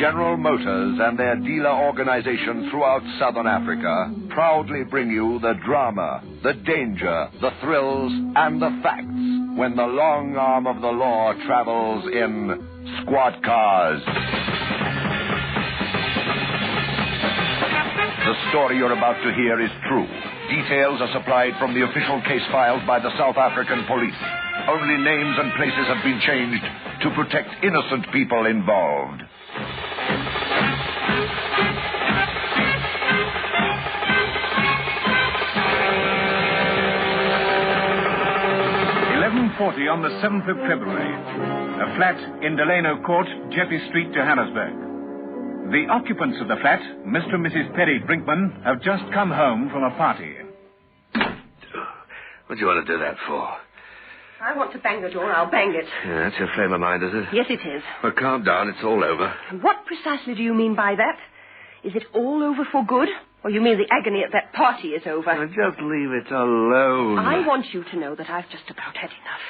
General Motors and their dealer organization throughout Southern Africa proudly bring you the drama, the danger, the thrills, and the facts when the long arm of the law travels in squad cars. The story you're about to hear is true. Details are supplied from the official case files by the South African police. Only names and places have been changed to protect innocent people involved. 11:40 on the 7th of February. A flat in Delano Court, Jeppy Street, Johannesburg. The occupants of the flat, Mr. and Mrs. Perry Brinkman, have just come home from a party. What do you want to do that for? I want to bang the door. I'll bang it. Yeah, that's your frame of mind, is it? Yes, it is. Well, calm down. It's all over. What precisely do you mean by that? Is it all over for good? Or you mean the agony at that party is over? Well, just leave it alone. I want you to know that I've just about had enough.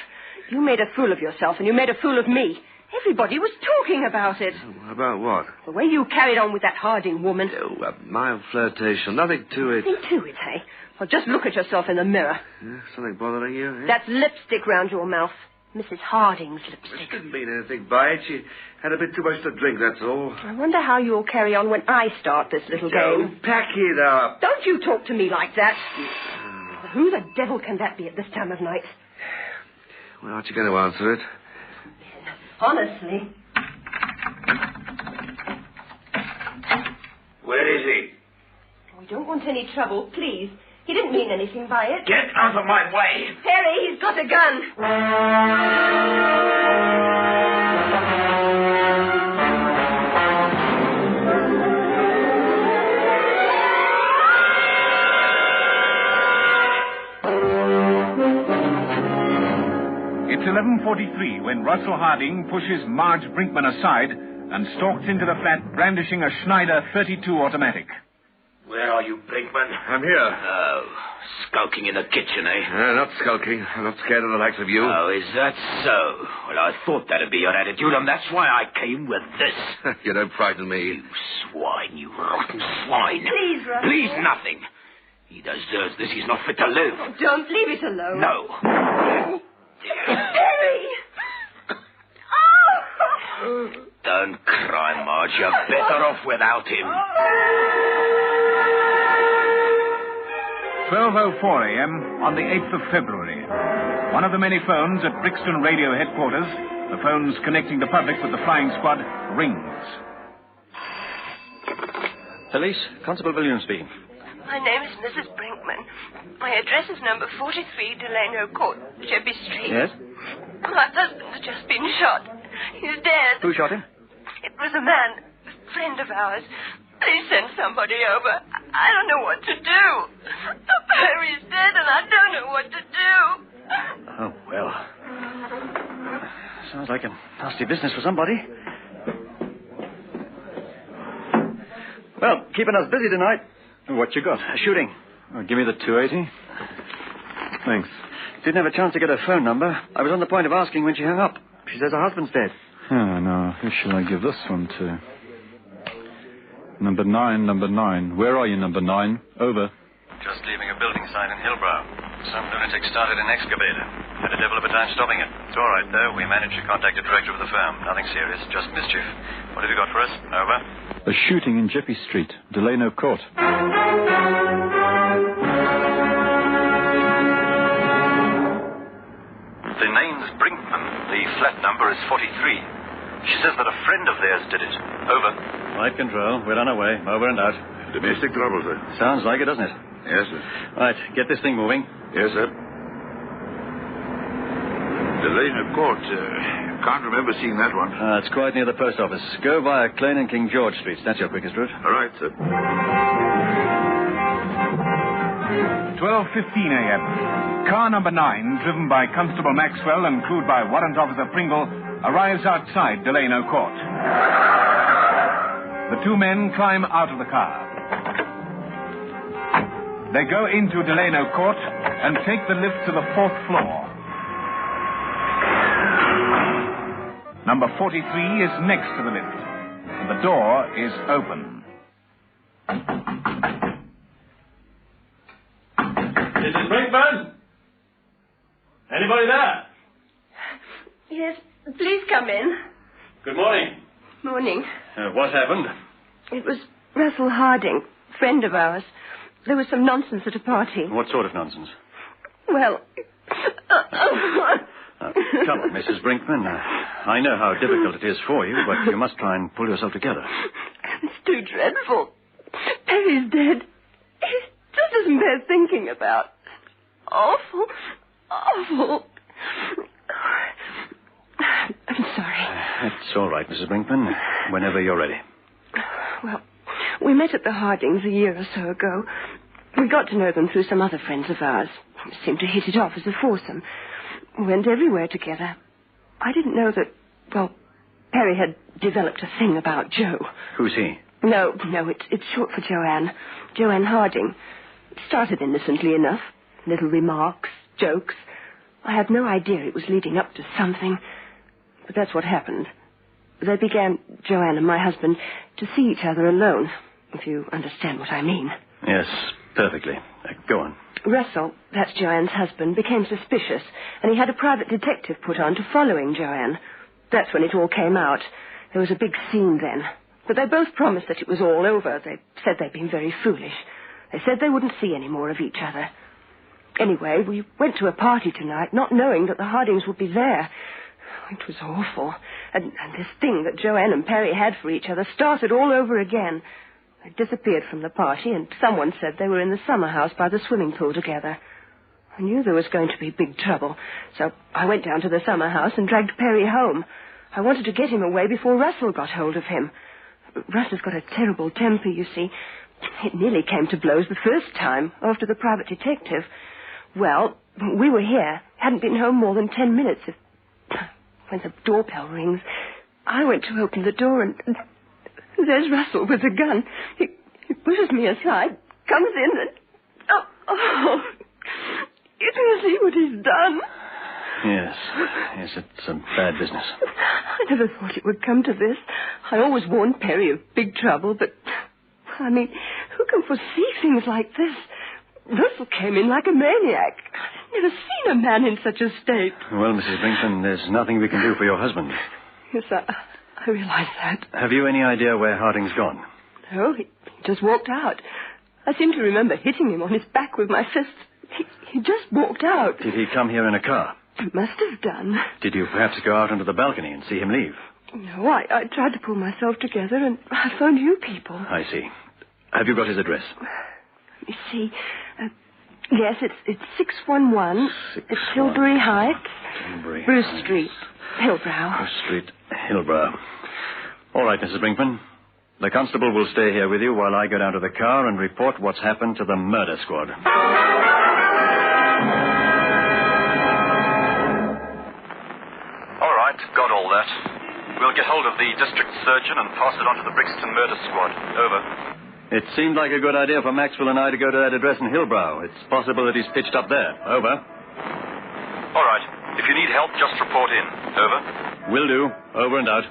You made a fool of yourself, and you made a fool of me. Everybody was talking about it. About what? The way you carried on with that Harding woman. Oh, a mild flirtation. Nothing to it. Nothing to it, eh? Well, just look at yourself in the mirror. Yeah, something bothering you? Eh? That's lipstick round your mouth. Mrs. Harding's She lipstick. didn't mean anything by it. She had a bit too much to drink, that's all. I wonder how you'll carry on when I start this little game. Pack it up. Don't you talk to me like that. Who the devil can that be at this time of night? Well, aren't you going to answer it? Honestly. Where is he? We don't want any trouble, please. He didn't mean anything by it. Get out of my way! Perry, he's got a gun. It's 11:43 when Russell Harding pushes Marge Brinkman aside and stalks into the flat brandishing a Schneider 32 automatic. Where are you, Brinkman? I'm here. Oh, skulking in the kitchen, eh? Not skulking. I'm not scared of the likes of you. Oh, is that so? Well, I thought that'd be your attitude, and that's why I came with this. You don't frighten me. You swine, you rotten swine. Please, Russell. Please, nothing. He deserves this. He's not fit to live. Oh, don't leave it alone. No. Perry! Oh! Don't cry, Marge. You're better off without him. 12:04 a.m. on the 8th of February. One of the many phones at Brixton Radio headquarters, the phones connecting the public with the flying squad, rings. Police, Constable Williams speaking. My name is Mrs. Brinkman. My address is number 43 Delano Court, Jeppy Street. Yes? My husband has just been shot. He's dead. Who shot him? It was a man, a friend of ours. Please send somebody over. I don't know what to do. Perry's dead and I don't know what to do. Oh, well. Sounds like a nasty business for somebody. Well, keeping us busy tonight. What you got? Shooting. Oh, give me the 280. Thanks. Didn't have a chance to get her phone number. I was on the point of asking when she hung up. She says her husband's dead. Oh, no. Who shall I give this one to? Number 9. Where are you, number 9? Over. Just leaving a building site in Hillbrow. Some lunatic started an excavator. Had a devil of a time stopping it. It's all right, though. We managed to contact the director of the firm. Nothing serious, just mischief. What have you got for us? Over. A shooting in Jeppy Street, Delano Court. The name's Brinkman. The flat number is 43. She says that a friend of theirs did it. Over. Light control. We're on our way. Over and out. Domestic trouble, sir. Sounds like it, doesn't it? Yes, sir. Right, get this thing moving. Yes, sir. Delano Court. Can't remember seeing that one. It's quite near the post office. Go via Klein and King George Streets. That's your quickest route. All right, sir. 12:15 a.m. Car number 9, driven by Constable Maxwell and crewed by Warrant Officer Pringle, arrives outside Delano Court. The two men climb out of the car. They go into Delano Court and take the lift to the 4th floor. Number 43 is next to the lift. The door is open. Mrs. Brinkman? Anybody there? Yes, please come in. Good morning. Morning. What happened? It was Russell Harding, friend of ours. There was some nonsense at a party. What sort of nonsense? Well... Come on, Mrs. Brinkman. I know how difficult it is for you, but you must try and pull yourself together. It's too dreadful. Perry's dead. It just isn't bear thinking about. Awful. Awful. I'm sorry. It's all right, Mrs. Brinkman. Whenever you're ready. Well, we met at the Hardings a year or so ago. We got to know them through some other friends of ours. We seemed to hit it off as a foursome. We went everywhere together. I didn't know that, well, Perry had developed a thing about Joe. Who's he? No, it's short for Joanne. Joanne Harding. It started innocently enough. Little remarks, jokes. I had no idea it was leading up to something. But that's what happened. They began, Joanne and my husband, to see each other alone, if you understand what I mean. Yes, perfectly. Go on. Russell, that's Joanne's husband, became suspicious, and he had a private detective put on to following Joanne. That's when it all came out. There was a big scene then. But they both promised that it was all over. They said they'd been very foolish. They said they wouldn't see any more of each other. Anyway, we went to a party tonight, not knowing that the Hardings would be there. It was awful. And this thing that Joanne and Perry had for each other started all over again. They disappeared from the party, and someone said they were in the summer house by the swimming pool together. I knew there was going to be big trouble, so I went down to the summer house and dragged Perry home. I wanted to get him away before Russell got hold of him. Russ has got a terrible temper, you see. It nearly came to blows the first time, after the private detective. Well, we were here, hadn't been home more than 10 minutes. When the doorbell rings, I went to open the door, and there's Russell with a gun. He pushes me aside, comes in, and... Oh, you can see what he's done. Yes, it's a bad business. I never thought it would come to this. I always warned Perry of big trouble, but... I mean, who can foresee things like this? Russell came in like a maniac. I've never seen a man in such a state. Well, Mrs. Brinkman, there's nothing we can do for your husband. Yes, I realize that. Have you any idea where Harding's gone? No, he just walked out. I seem to remember hitting him on his back with my fist. He just walked out. Did he come here in a car? He must have done. Did you perhaps go out onto the balcony and see him leave? No, I tried to pull myself together, and I phoned you people. I see. Have you got his address? Let me see. Yes, it's 611. It's Tilbury Heights. Bruce Street, Hillbrow. Bruce Street, Hillbrow. All right, Mrs. Brinkman. The constable will stay here with you while I go down to the car and report what's happened to the murder squad. All right, got all that. We'll get hold of the district surgeon and pass it on to the Brixton murder squad. Over. It seemed like a good idea for Maxwell and I to go to that address in Hillbrow. It's possible that he's pitched up there. Over. All right. If you need help, just report in. Over. Will do. Over and out.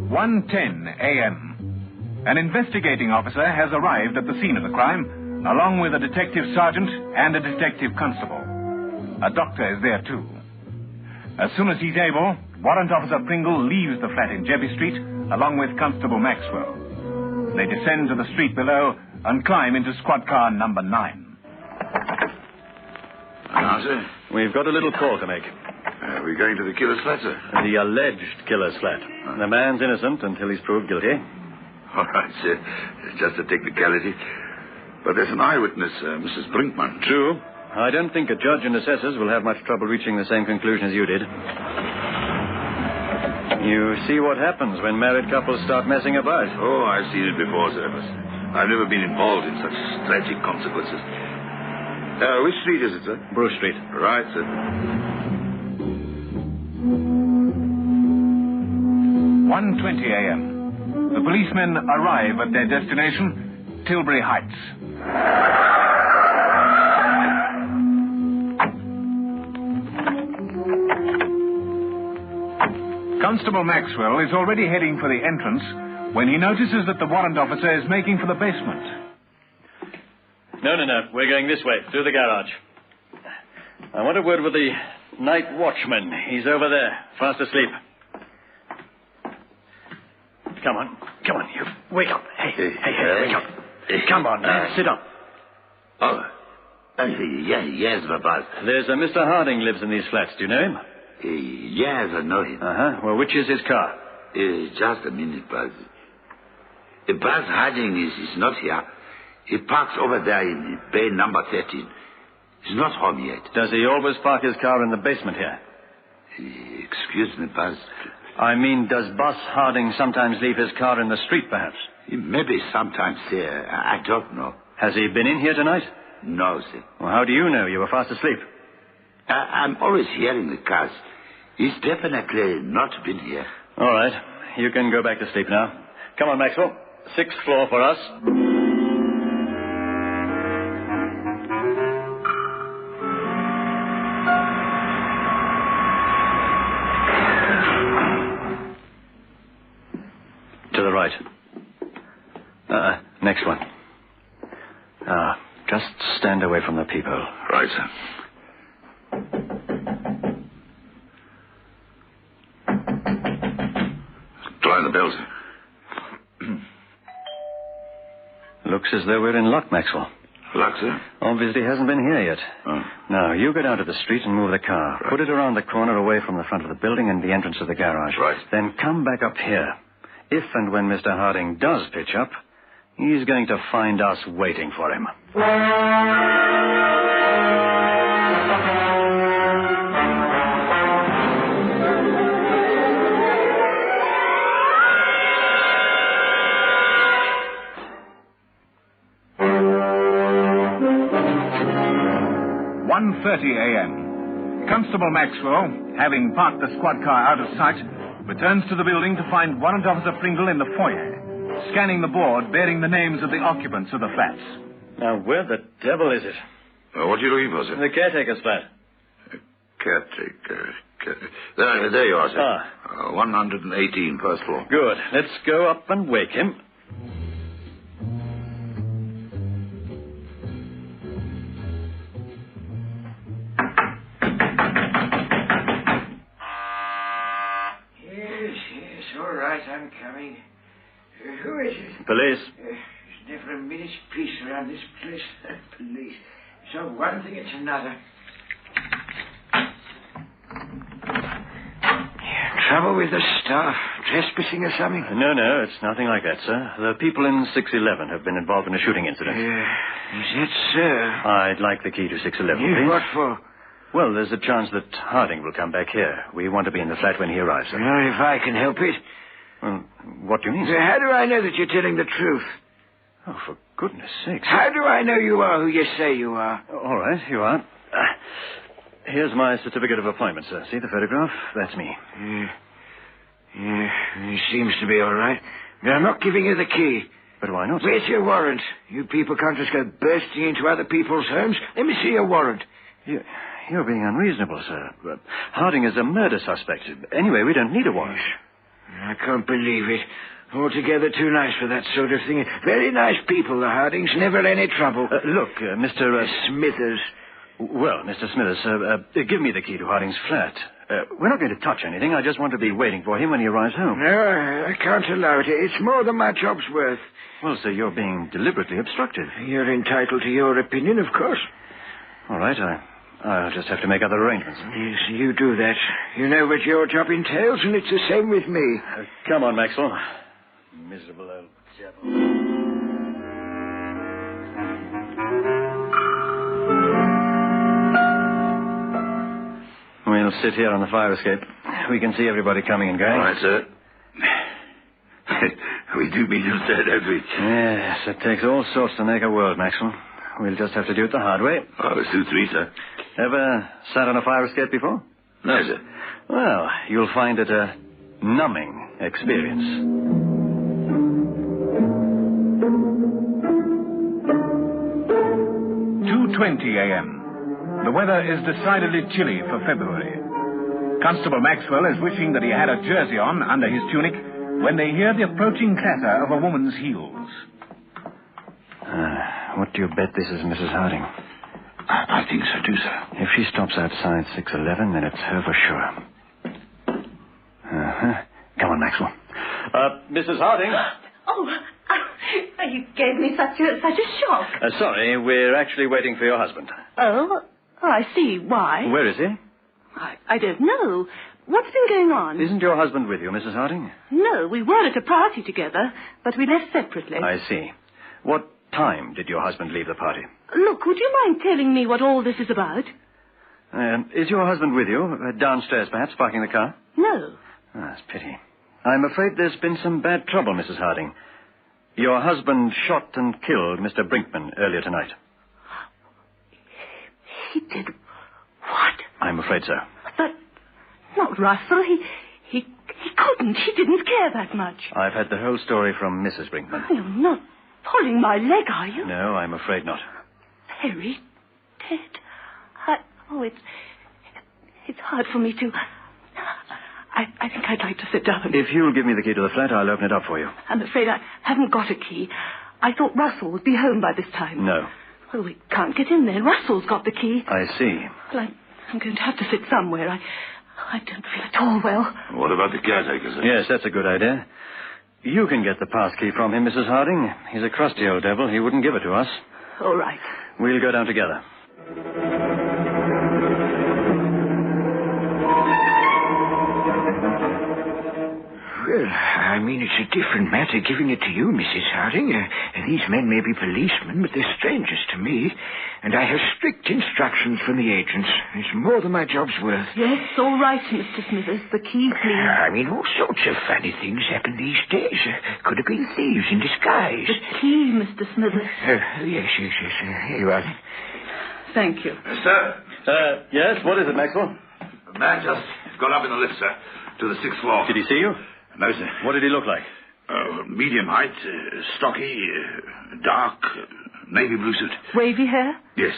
1:10 a.m. An investigating officer has arrived at the scene of the crime, along with a detective sergeant and a detective constable. A doctor is there, too. As soon as he's able, Warrant Officer Pringle leaves the flat in Jeppy Street, along with Constable Maxwell. They descend to the street below and climb into squad car number 9. Sir? We've got a little call to make. We're going to the killer's flat, sir. The alleged killer's flat. The man's innocent until he's proved guilty. All right, sir. It's just a technicality. But there's an eyewitness, Mrs. Brinkman. True. I don't think a judge and assessors will have much trouble reaching the same conclusion as you did. You see what happens when married couples start messing about. Oh, I've seen it before, sir. But I've never been involved in such tragic consequences. Which street is it, sir? Bruce Street. Right, sir. 1:20 a.m. The policemen arrive at their destination, Tilbury Heights. Constable Maxwell is already heading for the entrance when he notices that the warrant officer is making for the basement. No. We're going this way, through the garage. I want a word with the night watchman. He's over there, fast asleep. Come on, you. Wake up. Hey, wake up. Come on, sit up. Oh, yes, Papa. There's a Mr. Harding lives in these flats. Do you know him? Yes, I know him. Uh-huh. Well, which is his car? Just a minute, Buzz. Buzz Harding is not here. He parks over there in bay number 13. He's not home yet. Does he always park his car in the basement here? Excuse me, Buzz. I mean, does Boss Harding sometimes leave his car in the street, perhaps? Maybe sometimes, sir. I don't know. Has he been in here tonight? No, sir. Well, how do you know? You were fast asleep. I'm always hearing the cars. He's definitely not been here. All right. You can go back to sleep now. Come on, Maxwell. 6th floor for us. To the right. Next one. Just stand away from the people. Right, sir. Try the bell, sir. Looks as though we're in luck, Maxwell. Luck, sir? Obviously hasn't been here yet. Oh. Now, you go down to the street and move the car. Right. Put it around the corner away from the front of the building and the entrance of the garage. Right. Then come back up here. If and when Mr. Harding does pitch up, he's going to find us waiting for him. A.m. Constable Maxwell, having parked the squad car out of sight, returns to the building to find Warrant Officer Pringle in the foyer, scanning the board bearing the names of the occupants of the flats. Now, where the devil is it? What are you looking for, sir? The caretaker's flat. Caretaker. There you are, sir. 118, first floor. Good. Let's go up and wake him. I'm coming. Who is it? Police. There's never a minute's peace around this place. Police. So one thing it's another. Trouble with the staff? Trespassing or something? No, it's nothing like that, sir. The people in 611 have been involved in a shooting incident. Is that so? I'd like the key to 611, please. What for? Well, there's a chance that Harding will come back here. We want to be in the flat when he arrives, sir. Well, if I can help it. Well, what do you mean, sir? How do I know that you're telling the truth? Oh, for goodness sakes. How do I know you are who you say you are? All right, you are. Here's my certificate of appointment, sir. See the photograph? That's me. Yeah, it seems to be all right. But I'm not giving you the key. But why not? Where's your warrant? You people can't just go bursting into other people's homes. Let me see your warrant. You're being unreasonable, sir. Harding is a murder suspect. Anyway, we don't need a warrant. I can't believe it. Altogether too nice for that sort of thing. Very nice people, the Hardings. Never any trouble. Look, Mr. Smithers. Well, Mr. Smithers, give me the key to Harding's flat. We're not going to touch anything. I just want to be waiting for him when he arrives home. No, I can't allow it. It's more than my job's worth. Well, sir, you're being deliberately obstructive. You're entitled to your opinion, of course. All right, I'll just have to make other arrangements. Yes, you do that. You know what your job entails, and it's the same with me. Come on, Maxwell. Miserable old devil. We'll sit here on the fire escape. We can see everybody coming and going. All right, sir. We do mean you said, don't we? Yes, it takes all sorts to make a world, Maxwell. We'll just have to do it the hard way. Oh, suits me, sir. Ever sat on a fire escape before? No, sir. Well, you'll find it a numbing experience. 2:20 a.m. The weather is decidedly chilly for February. Constable Maxwell is wishing that he had a jersey on under his tunic when they hear the approaching clatter of a woman's heels. What do you bet this is Mrs. Harding? I think so, too, sir. If she stops outside 611, then it's her for sure. Come on, Maxwell. Mrs. Harding? Oh, you gave me such a shock. Sorry, we're actually waiting for your husband. Oh, I see. Why? Where is he? I don't know. What's been going on? Isn't your husband with you, Mrs. Harding? No, we were at a party together, but we left separately. I see. What time did your husband leave the party? Look, would you mind telling me what all this is about? Is your husband with you? Downstairs, perhaps, parking the car? No. That's a pity. I'm afraid there's been some bad trouble, Mrs. Harding. Your husband shot and killed Mr. Brinkman earlier tonight. He did what? I'm afraid so. But not Russell. He couldn't. He didn't care that much. I've had the whole story from Mrs. Brinkman. You're not pulling my leg, are you? No, I'm afraid not. Perry dead. It's hard for me to... I think I'd like to sit down. If you'll give me the key to the flat, I'll open it up for you. I'm afraid I haven't got a key. I thought Russell would be home by this time. No. Well, we can't get in there. Russell's got the key. I see. Well, I'm going to have to sit somewhere. I don't feel at all well. What about the caretaker, sir? Yes, that's a good idea. You can get the pass key from him, Mrs. Harding. He's a crusty old devil. He wouldn't give it to us. All right. We'll go down together. Well, I mean, it's a different matter giving it to you, Mrs. Harding. These men may be policemen, but they're strangers to me. And I have strict instructions from the agents. It's more than my job's worth. Yes, all right, Mr. Smithers. The key, please. I mean, all sorts of funny things happen these days. Could have been thieves in disguise. The key, Mr. Smithers. Yes. Here you are. Thank you. Sir? Yes? What is it, Maxwell? A man just got up in the lift, sir, to the 6th floor. Did he see you? No, sir. What did he look like? Medium height, stocky, dark, navy blue suit. Wavy hair? Yes.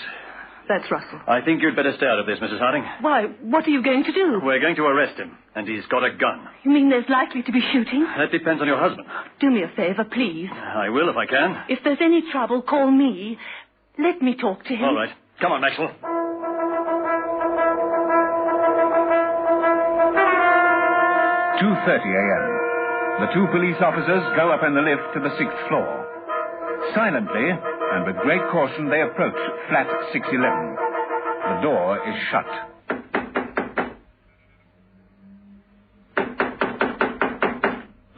That's Russell. I think you'd better stay out of this, Mrs. Harding. Why, what are you going to do? We're going to arrest him, and he's got a gun. You mean there's likely to be shooting? That depends on your husband. Do me a favor, please. I will if I can. If there's any trouble, call me. Let me talk to him. All right. Come on, Maxwell. 2:30 a.m. The two police officers go up in the lift to the 6th floor. Silently and with great caution, they approach flat 611. The door is shut.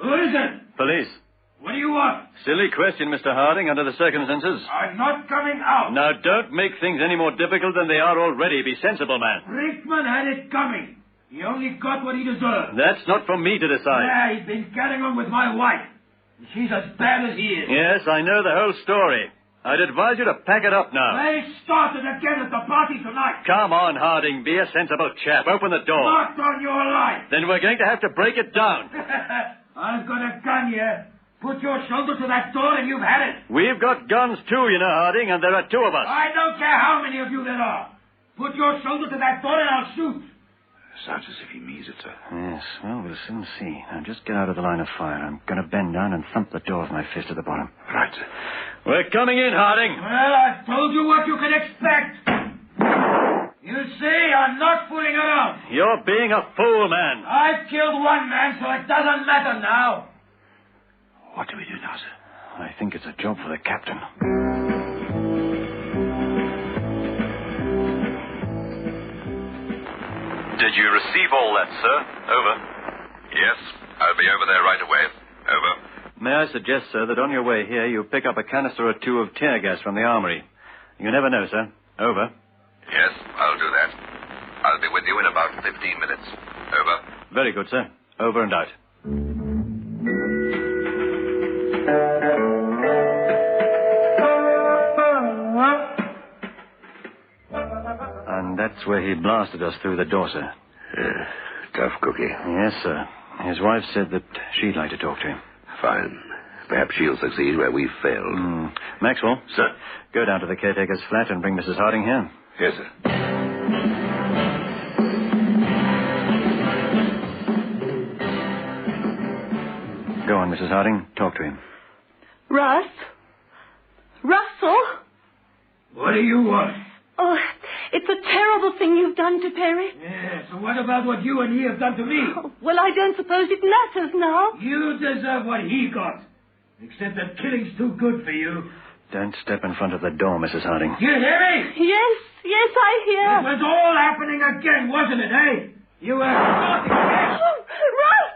Who is it? Police. What do you want? Silly question, Mr. Harding, under the circumstances. I'm not coming out. Now, don't make things any more difficult than they are already. Be sensible, man. Brinkman had it coming. He only got what he deserved. That's not for me to decide. Yeah, he's been getting on with my wife. She's as bad as he is. Yes, I know the whole story. I'd advise you to pack it up now. They started again at the party tonight. Come on, Harding. Be a sensible chap. Open the door. Not on your life. Then we're going to have to break it down. I've got a gun here. Put your shoulder to that door and you've had it. We've got guns too, you know, Harding, and there are two of us. I don't care how many of you there are. Put your shoulder to that door and I'll shoot. Sounds as if he means it, sir. Yes, well, we'll soon see. Now, just get out of the line of fire. I'm going to bend down and thump the door with my fist at the bottom. Right, sir. We're coming in, Harding. Well, I've told you what you can expect. You see, I'm not fooling around. You're being a fool, man. I've killed one man, so it doesn't matter now. What do we do now, sir? I think it's a job for the captain. Did you receive all that, sir? Over. Yes, I'll be over there right away. Over. May I suggest, sir, that on your way here you pick up a canister or two of tear gas from the armory. You never know, sir. Over. Yes, I'll do that. I'll be with you in about 15 minutes. Over. Very good, sir. Over and out. And that's where he blasted us through the door, sir. Tough cookie. Yes, sir. His wife said that she'd like to talk to him. Fine. Perhaps she'll succeed where we've failed. Maxwell? Sir? Go down to the caretaker's flat and bring Mrs. Harding here. Yes, sir. along, Mrs. Harding. Talk to him. Russ? Russell? What do you want? Oh, it's a terrible thing you've done to Perry. Yeah, so what about what you and he have done to me? Oh, well, I don't suppose it matters now. You deserve what he got. Except that killing's too good for you. Don't step in front of the door, Mrs. Harding. You hear me? Yes, I hear. It was all happening again, wasn't it, eh? You were starting again. Oh, Russ,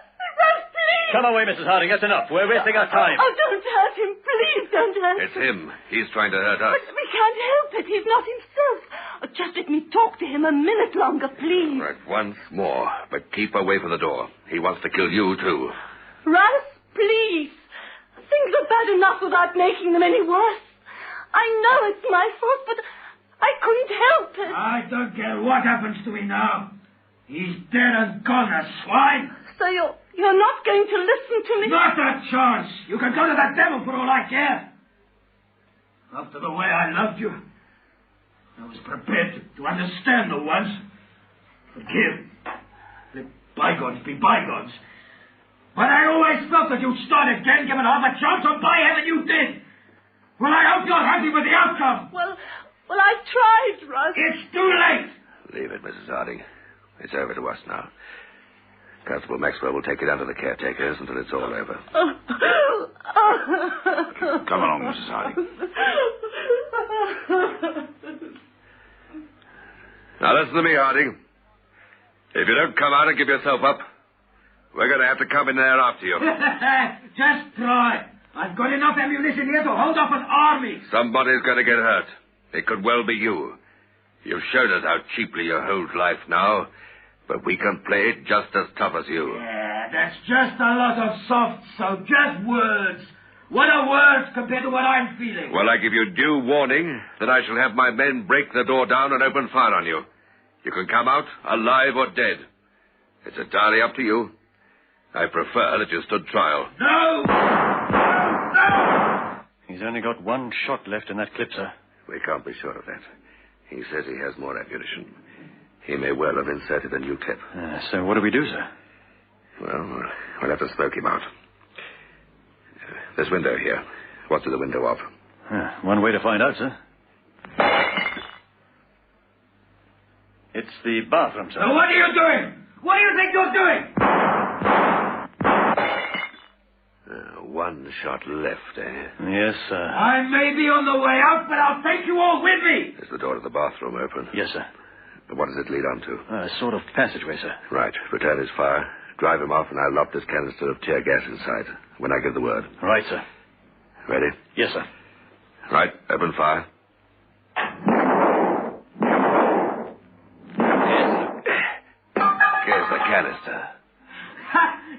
please. Come away, Mrs. Harding. That's enough. We're wasting our time. Oh, don't hurt him. Please don't hurt him. It's him. He's trying to hurt us. But we can't help it. He's not himself. Oh, just let me talk to him a minute longer, please. Right, once more. But keep away from the door. He wants to kill you, too. Russ, please. Things are bad enough without making them any worse. I know it's my fault, but I couldn't help it. I don't care what happens to me now. He's dead and gone, that swine. So you're not going to listen to me? Not a chance. You can go to the devil for all I care. After the way I loved you, I was prepared to understand the once. Forgive. Let bygones be bygones. But I always felt that you'd start again, given half a chance, and by heaven you did. Well, I hope you're happy with the outcome. Well, I tried, Russ. It's too late. Leave it, Mrs. Harding. It's over to us now. Constable Maxwell will take it down to the caretakers until it's all over. Come along, Mrs. Harding. Now listen to me, Harding. If you don't come out and give yourself up, we're going to have to come in there after you. Just try. I've got enough ammunition here to hold up an army. Somebody's going to get hurt. It could well be you. You've shown us how cheaply you hold life now, but we can play it just as tough as you. Yeah, that's just a lot of soft soap, just words. What are words compared to what I'm feeling? Well, I give you due warning that I shall have my men break the door down and open fire on you. You can come out alive or dead. It's entirely up to you. I prefer that you stood trial. No! He's only got one shot left in that clip, sir. We can't be sure of that. He says he has more ammunition. He may well have inserted a new clip. So what do we do, sir? Well, we'll have to smoke him out. This window here. What's to the window of? One way to find out, sir. It's the bathroom, sir. Now, what are you doing? What do you think you're doing? One shot left, eh? Yes, sir. I may be on the way out, but I'll take you all with me. Is the door to the bathroom open? Yes, sir. What does it lead on to? A sort of passageway, sir. Right. Return his fire. Drive him off, and I'll lob this canister of tear gas inside when I give the word. Right, sir. Ready? Yes, sir. Right. Open fire. Here's the canister.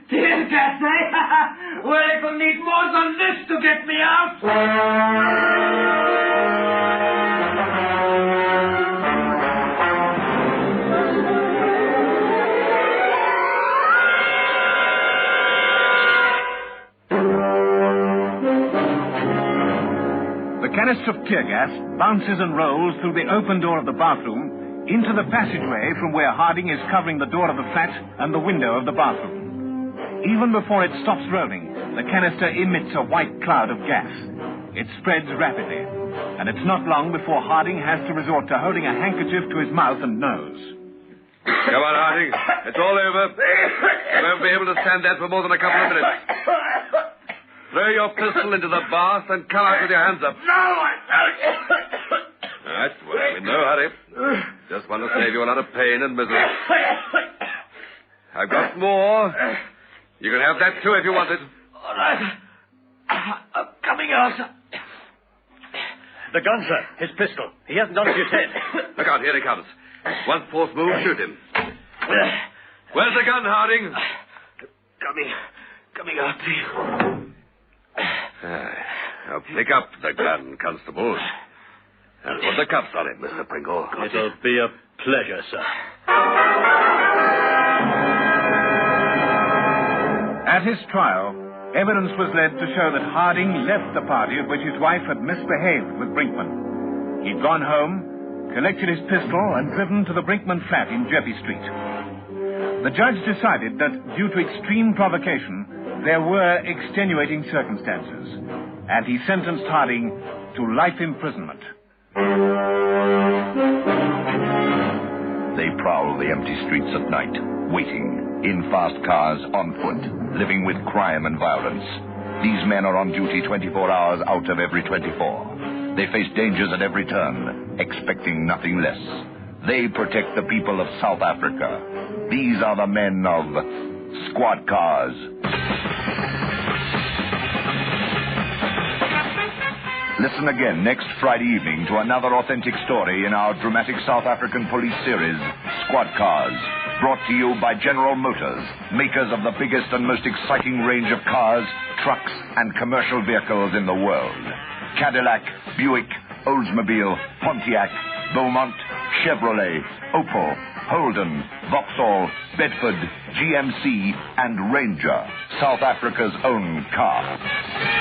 Tear gas, eh? Well, it'll need more than this to get me out. The canister of tear gas bounces and rolls through the open door of the bathroom into the passageway from where Harding is covering the door of the flat and the window of the bathroom. Even before it stops rolling, the canister emits a white cloud of gas. It spreads rapidly, and it's not long before Harding has to resort to holding a handkerchief to his mouth and nose. Come on, Harding. It's all over. You won't be able to stand that for more than a couple of minutes. Throw your pistol into the bath and come out with your hands up. No, I don't. That's well, in no hurry. Just want to save you a lot of pain and misery. I've got more. You can have that, too, if you want it. All right. I'm coming out. The gun, sir. His pistol. He hasn't done it his head. Look out, here he comes. One force move, shoot him. Where's the gun, Harding? Coming out to you. Now pick up the gun, Constable. And put the cuffs on it, Mr. Pringle. It'll be a pleasure, sir. At his trial, evidence was led to show that Harding left the party at which his wife had misbehaved with Brinkman. He'd gone home, collected his pistol, and driven to the Brinkman flat in Jeppy Street. The judge decided that, due to extreme provocation, there were extenuating circumstances, and he sentenced Harding to life imprisonment. They prowl the empty streets at night, waiting, in fast cars, on foot, living with crime and violence. These men are on duty 24 hours out of every 24. They face dangers at every turn, expecting nothing less. They protect the people of South Africa. These are the men of Squad Cars. Listen again next Friday evening to another authentic story in our dramatic South African police series, Squad Cars, brought to you by General Motors, makers of the biggest and most exciting range of cars, trucks, and commercial vehicles in the world. Cadillac, Buick, Oldsmobile, Pontiac, Beaumont, Chevrolet, Opel, Holden, Vauxhall, Bedford, GMC, and Ranger, South Africa's own car.